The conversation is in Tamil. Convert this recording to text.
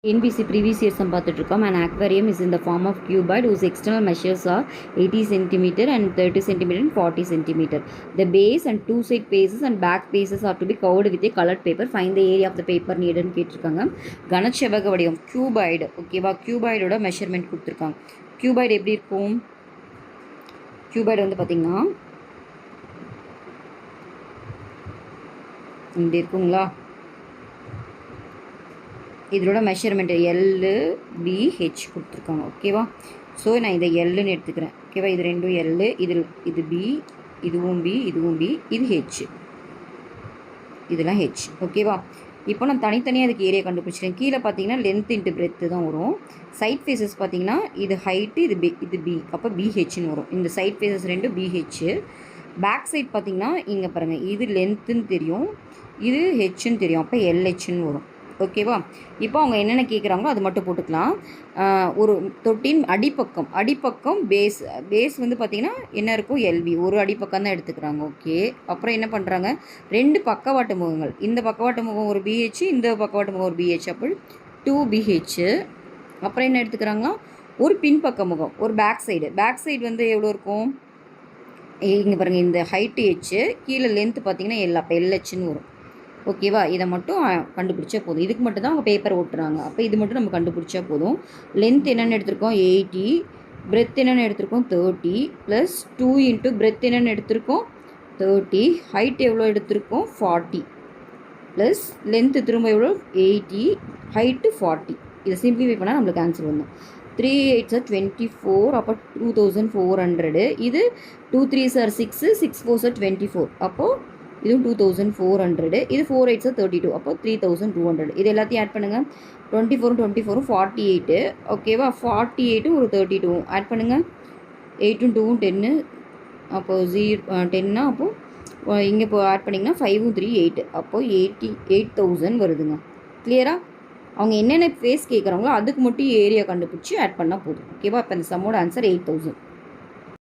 NBC previous year sum பார்த்துட்ருக்கோம். An aquarium is in the form of cuboid whose external measures are 80 cm and 30 cm and 40 cm. The base and two side faces and back faces are to be covered with a colored paper. Find the area of the paper needed கேட்டிருக்காங்க. கனச்செவ்வக வடிவம் cuboid. ஓகேவா, cuboidோட மெஷர்மெண்ட் கொடுத்துருக்காங்க. cuboid எப்படி இருக்கும்? cuboid வந்து பார்த்தீங்கன்னா இப்படி இருக்குங்களா? இதோட மெஷர்மெண்ட் LBH கொடுத்துருக்காங்க. ஓகேவா, ஸோ நான் இதை எல்லுன்னு எடுத்துக்கிறேன். ஓகேவா, இது ரெண்டும் எல், இது பி, இதுவும் பி, இதுவும் பி, இது ஹெச், இதெல்லாம் ஹெச். ஓகேவா, இப்போ நான் தனித்தனியாக அதுக்கு ஏரியா கண்டுபிடிச்சிட்டேன். கீழே பார்த்தீங்கன்னா லென்த் இன்ட்டு பிரெத்து தான் வரும். சைட் ஃபேஸஸ் பார்த்தீங்கன்னா இது ஹைட்டு, இது பி, அப்போ பிஹெச்னு வரும். இந்த சைட் ஃபேஸஸ் ரெண்டும் பிஹெச். பேக் சைட் பார்த்தீங்கன்னா இங்கே பாருங்கள், இது லென்த்துன்னு தெரியும், இது ஹெச்ன்னு தெரியும், அப்போ எல்ஹெச்னு வரும். ஓகேவா, இப்போ அவங்க என்னென்ன கேட்குறாங்களோ அது மட்டும் போட்டுக்கலாம். ஒரு தொட்டின் அடிப்பக்கம் பேஸ் வந்து பார்த்திங்கன்னா என்ன இருக்கும், எல்பி, ஒரு அடிப்பக்கம் தான் எடுத்துக்கிறாங்க. ஓகே, அப்புறம் என்ன பண்ணுறாங்க, ரெண்டு பக்கவாட்டு முகங்கள், இந்த பக்கவாட்டு முகம் ஒரு பிஹெச், இந்த பக்கவாட்டு முகம் ஒரு பிஹெச், அப்போ 2BH. அப்புறம் என்ன எடுத்துக்கிறாங்கன்னா ஒரு பின்பக்க முகம், ஒரு பேக் சைடு வந்து எவ்வளோ இருக்கும், இங்கே பாருங்கள், இந்த ஹைட்டு ஹெச், கீழே லென்த்து பார்த்திங்கன்னா எல், அப்போ எல்ஹெச்னு வரும். ஓகேவா, இதை மட்டும் கண்டுபிடிச்சா போதும். இதுக்கு மட்டும் தான் அவங்க பேப்பர் ஓட்டுறாங்க. அப்போ இது மட்டும் நம்ம கண்டுபிடிச்சா போதும். லென்த் என்னென்னு எடுத்திருக்கோம் 80, பிரெத் என்னென்னு எடுத்திருக்கோம் 30, ப்ளஸ் 2 இன்ட்டு பிரெத் என்னென்னு எடுத்திருக்கோம் 30, ஹைட் எவ்வளோ எடுத்திருக்கோம் 40, ப்ளஸ் லென்த்து திரும்ப எவ்வளோ 80, ஹைட்டு 40. இதை சிம்பிளிஃபை பண்ணால் நம்மளுக்கு ஆன்சர் வரும். 3 8s are 24, அப்போ 2400. இது 2 3s are 6, 6 4s are 24, அப்போது இதுவும் 2400. இது 4 8s are 32, அப்போ 3200. இது எல்லாத்தையும் ஆட் பண்ணுங்கள். 24 48. ஓகேவா, 48 ஒரு 32 ஆட் பண்ணுங்கள். 8 2 10, அப்போது 10னா அப்போது இங்கே இப்போ ஆட் பண்ணிங்கன்னா 5 3 8, அப்போது 8000 வருதுங்க. கிளியரா, அவங்க என்னென்ன ஃபேஸ் கேட்குறாங்களோ அதுக்கு மட்டும் ஏரியா கண்டுபிடிச்சி ஆட் பண்ணால் போதும். ஓகேவா, இப்போ இந்த சம்மோட ஆன்சர் 8000.